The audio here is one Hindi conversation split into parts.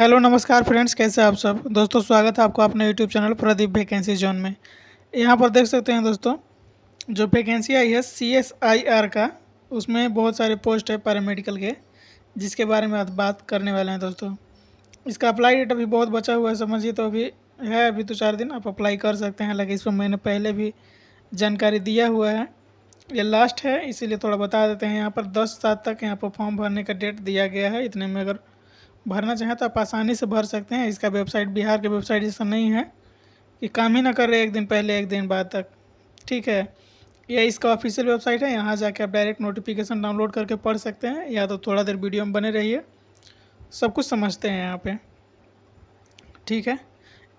हेलो नमस्कार फ्रेंड्स, कैसे हैं आप सब दोस्तों। स्वागत है आपको अपने YouTube channel Pradeep vacancy zone में। यहाँ पर देख सकते हैं दोस्तों, जो वैकेंसी आई है CSIR का, उसमें बहुत सारे पोस्ट है पैरामेडिकल के, जिसके बारे में आज बात करने वाले हैं दोस्तों। इसका अप्लाई डेट अभी बहुत बचा हुआ है, समझिए तो अभी है, अभी तो 4 दिन आप अप्लाई कर सकते हैं। हालांकि इसमें मैंने पहले भी जानकारी दिया हुआ है, ये लास्ट है इसीलिए थोड़ा बता देते हैं। यहाँ पर 10/7 तक यहाँ पर फॉर्म भरने का डेट दिया गया है। इतने में अगर भरना चाहें तो आप आसानी से भर सकते हैं। इसका वेबसाइट बिहार के वेबसाइट जैसा नहीं है कि काम ही ना कर रहे एक दिन पहले एक दिन बाद तक, ठीक है। यह इसका ऑफिशियल वेबसाइट है, यहाँ जाके आप डायरेक्ट नोटिफिकेशन डाउनलोड करके पढ़ सकते हैं, या तो थोड़ा देर वीडियो में बने रहिए, सब कुछ समझते हैं यहाँ पे, ठीक है।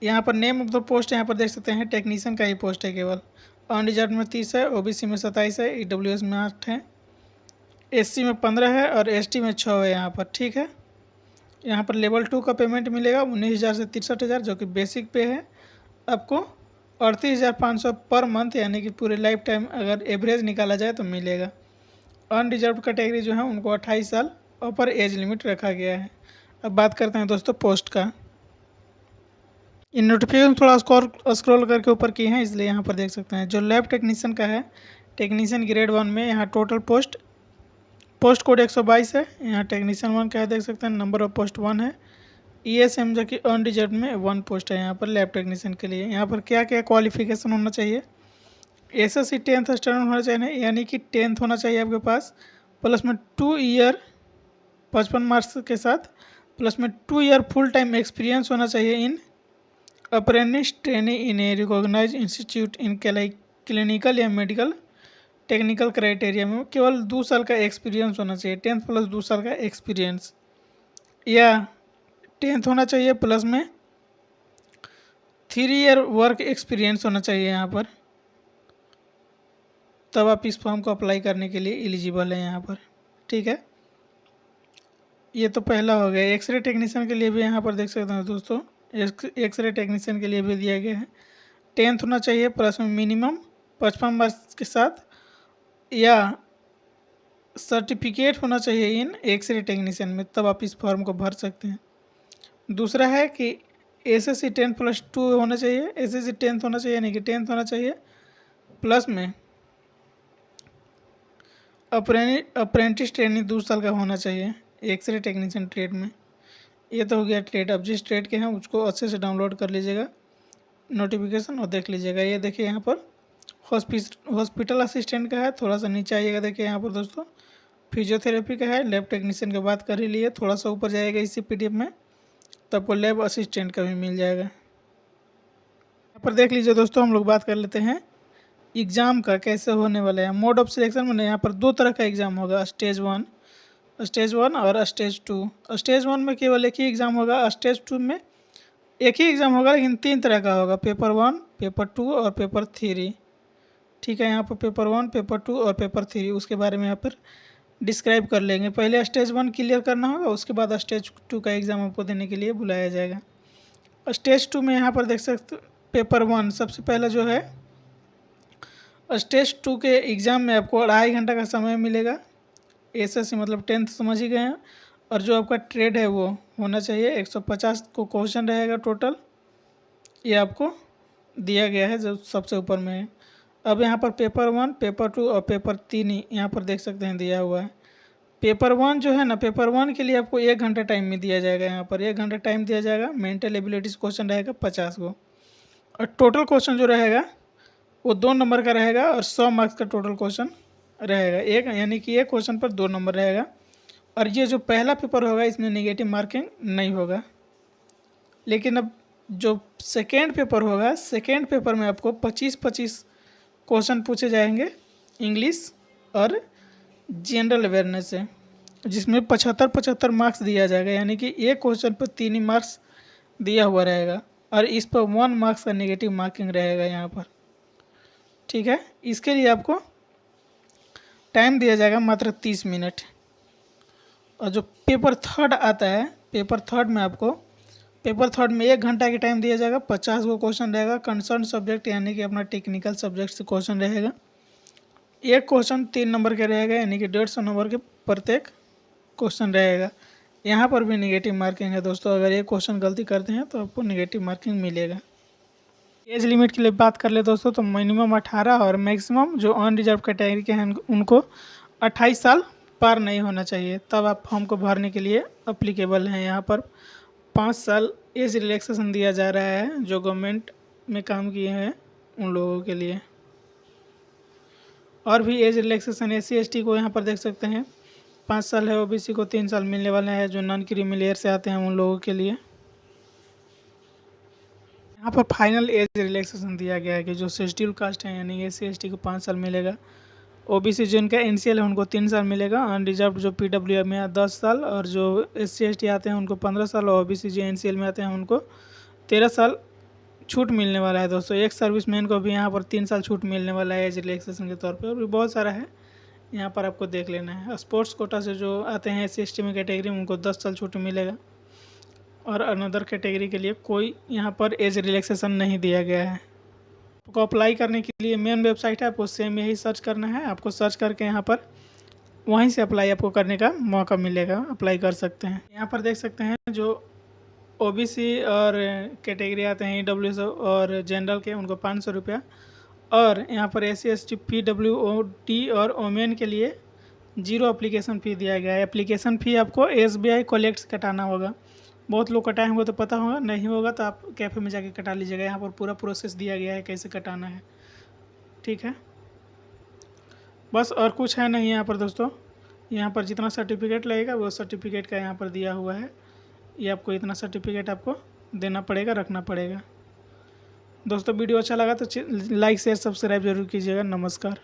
यहाँ पर नेम ऑफ द पोस्ट यहाँ पर देख सकते हैं, टेक्नीशियन का ही पोस्ट है केवल। अनरिजर्व में 30 है, OBC में 27 है, EWS में 8 है, SC में 15 है और ST में 6 है यहाँ पर, ठीक है। यहाँ पर लेवल 2 का पेमेंट मिलेगा 19,000 से 63,000, जो कि बेसिक पे है। आपको 38,500 पर मंथ, यानी कि पूरे लाइफ टाइम अगर एवरेज निकाला जाए तो मिलेगा। अनरिजर्व कैटेगरी जो है उनको 28 साल अपर एज लिमिट रखा गया है। अब बात करते हैं दोस्तों पोस्ट का। इन नोटिफिकेशन थोड़ा स्क्रॉल करके ऊपर की हैं, इसलिए यहाँ पर देख सकते हैं। जो लैब टेक्नीशियन का है, टेक्नीशियन ग्रेड 1 में यहाँ टोटल पोस्ट कोड 122 है। यहाँ टेक्नीशियन 1 का है, देख सकते हैं, नंबर ऑफ पोस्ट 1 है। ESM जो कि अनरिजर्व में 1 पोस्ट है यहाँ पर लैब टेक्नीशियन के लिए। यहाँ पर क्या क्या क्वालिफिकेशन होना चाहिए, SSC 10th स्टैंडर्ड होना चाहिए, यानी कि 10th होना चाहिए आपके पास, प्लस में 2 ईयर 55 मार्क्स के साथ, प्लस में 2 ईयर फुल टाइम एक्सपीरियंस होना चाहिए in apprentice training in a recognize institute in clinical या मेडिकल टेक्निकल क्राइटेरिया में। केवल 2 साल का एक्सपीरियंस होना चाहिए, 10th प्लस 2 साल का एक्सपीरियंस, या 10th होना चाहिए प्लस में 3 ईयर वर्क एक्सपीरियंस होना चाहिए यहाँ पर, तब आप इस फॉर्म को अप्लाई करने के लिए एलिजिबल है यहाँ पर, ठीक है। ये तो पहला हो गया। एक्सरे टेक्नीशियन के लिए भी यहाँ पर देख सकते हैं दोस्तों, एक्सरे टेक्नीशियन के लिए भी दिया गया है। 10th होना चाहिए प्लस में मिनिमम 55 मार्क्स के साथ, या सर्टिफिकेट होना चाहिए इन एक्सरे टेक्नीशियन में, तब आप इस फॉर्म को भर सकते हैं। दूसरा है कि SSC 10+2 होना चाहिए, SSC 10th होना चाहिए, यानी कि 10th होना चाहिए, प्लस में अप्रेंटिस ट्रेनिंग 2 साल का होना चाहिए एक्सरे टेक्नीशियन ट्रेड में। ये तो हो गया ट्रेड। अब जिस ट्रेड के हैं उसको अच्छे से डाउनलोड कर लीजिएगा नोटिफिकेशन और देख लीजिएगा। ये देखिए यहाँ पर हॉस्पिटल असिस्टेंट का है, थोड़ा सा नीचे आइएगा, देखिए यहाँ पर दोस्तों फिजियोथेरेपी का है। लैब टेक्नीशियन की बात कर ही लिए, थोड़ा सा ऊपर जाएगा इसी PDF में तो आपको लैब असिस्टेंट का भी मिल जाएगा। यहाँ पर देख लीजिए दोस्तों, हम लोग बात कर लेते हैं एग्ज़ाम का कैसे होने वाला है। मोड ऑफ सिलेक्शन में यहाँ पर 2 तरह का एग्ज़ाम होगा, स्टेज 1 और स्टेज 2। स्टेज 1 में केवल एक ही एग्ज़ाम होगा, स्टेज 2 में एक ही एग्ज़ाम होगा, लेकिन 3 तरह का होगा, पेपर 1, पेपर 2 और पेपर 3, ठीक है। यहाँ पर पेपर 1, पेपर 2 और पेपर 3, उसके बारे में यहाँ पर डिस्क्राइब कर लेंगे। पहले स्टेज 1 क्लियर करना होगा, उसके बाद स्टेज 2 का एग्ज़ाम आपको देने के लिए बुलाया जाएगा। स्टेज 2 में यहाँ पर देख सकते, पेपर 1 सबसे पहला जो है, स्टेज 2 के एग्ज़ाम में आपको 2.5 घंटा का समय मिलेगा। SSC मतलब 10th समझ ही गए हैं। और जो आपका ट्रेड है वो होना चाहिए, 150 को क्वेश्चन रहेगा टोटल, ये आपको दिया गया है जो सबसे ऊपर में है। अब यहाँ पर पेपर 1, पेपर 2 और पेपर 3 यहाँ पर देख सकते हैं दिया हुआ है। पेपर 1 जो है ना, पेपर 1 के लिए आपको 1 घंटा टाइम में दिया जाएगा, यहाँ पर 1 घंटा टाइम दिया जाएगा। मेंटल एबिलिटीज़ क्वेश्चन रहेगा 50 को, और टोटल क्वेश्चन जो रहेगा वो 2 नंबर का रहेगा, और 100 मार्क्स का टोटल क्वेश्चन रहेगा एक, यानी कि एक क्वेश्चन पर 2 नंबर रहेगा। और ये जो पहला पेपर होगा इसमें नेगेटिव मार्किंग नहीं होगा। लेकिन अब जो सेकेंड पेपर होगा, सेकेंड पेपर में आपको 25-25 क्वेश्चन पूछे जाएंगे इंग्लिश और जनरल अवेयरनेस से, जिसमें 75-75 मार्क्स दिया जाएगा, यानी कि एक क्वेश्चन पर 3 ही मार्क्स दिया हुआ रहेगा, और इस पर 1 मार्क्स का नेगेटिव मार्किंग रहेगा यहाँ पर, ठीक है। इसके लिए आपको टाइम दिया जाएगा मात्र 30 मिनट। और जो पेपर 3 आता है, पेपर 3 में आपको, पेपर 3 में 1 घंटा की टाइम दिया जाएगा, 50 को क्वेश्चन रहेगा। कंसर्न सब्जेक्ट यानी कि अपना टेक्निकल सब्जेक्ट से क्वेश्चन रहेगा। एक क्वेश्चन 3 नंबर के रहेगा, यानी कि 150 नंबर के प्रत्येक क्वेश्चन रहेगा। यहाँ पर भी नेगेटिव मार्किंग है दोस्तों। अगर ये क्वेश्चन गलती करते हैं तो आपको नेगेटिव मार्किंग मिलेगा। एज लिमिट के लिए बात कर ले दोस्तों, तो मिनिमम 18 और मैक्सिमम जो अनरिजर्व कैटेगरी के हैं उनको 28 साल पार नहीं होना चाहिए, तब आप फॉर्म को भरने के लिए अप्लीकेबल हैं। यहाँ पर 5 साल एज रिलैक्सेशन दिया जा रहा है जो गवर्नमेंट में काम किए हैं उन लोगों के लिए। और भी एज रिलैक्सेशन SC ST को यहाँ पर देख सकते हैं 5 साल है, OBC को 3 साल मिलने वाला है, जो नॉन क्रीमी से आते हैं उन लोगों के लिए। यहाँ पर फाइनल एज रिलैक्सेशन दिया गया है कि जो शेड्यूल कास्ट है यानी SC ST को 5 साल मिलेगा, OBC जिनका NCL है उनको 3 साल मिलेगा, अनरिजर्व जो PWM में 10 साल, और जो SC ST आते हैं उनको 15 साल, और OBC जो NCL में आते हैं उनको 13 साल छूट मिलने वाला है दोस्तों। एक सर्विसमैन को भी यहाँ पर 3 साल छूट मिलने वाला है एज रिलैक्सेशन के तौर पर। और भी बहुत सारा है, यहाँ पर आपको देख लेना है। स्पोर्ट्स कोटा से जो आते हैं SC ST में कैटेगरी में उनको 10 साल छूट मिलेगा, और अनदर कैटेगरी के लिए कोई यहाँ पर एज रिलैक्सेशन नहीं दिया गया है। आपको अप्लाई करने के लिए मेन वेबसाइट है, आपको सेम यही सर्च करना है। आपको सर्च करके यहाँ पर वहीं से अप्लाई आपको करने का मौका मिलेगा, अप्लाई कर सकते हैं। यहाँ पर देख सकते हैं जो OBC और कैटेगरी आते हैं EWS और जनरल के उनको 500 रुपया, और यहाँ पर SC ST PWOD और ओमेन के लिए 0 एप्लीकेशन फ़ी दिया गया है। एप्लीकेशन फ़ी आपको SBI कलेक्ट से कटाना होगा। बहुत लोग कटाए होंगे तो पता होगा, नहीं होगा तो आप कैफ़े में जाके कटा लीजिएगा। यहाँ पर पूरा प्रोसेस दिया गया है कैसे कटाना है, ठीक है। बस और कुछ है नहीं यहाँ पर दोस्तों। यहाँ पर जितना सर्टिफिकेट लगेगा वो सर्टिफिकेट का यहाँ पर दिया हुआ है। ये आपको इतना सर्टिफिकेट आपको देना पड़ेगा, रखना पड़ेगा। दोस्तों वीडियो अच्छा लगा तो लाइक शेयर सब्सक्राइब जरूर कीजिएगा। नमस्कार।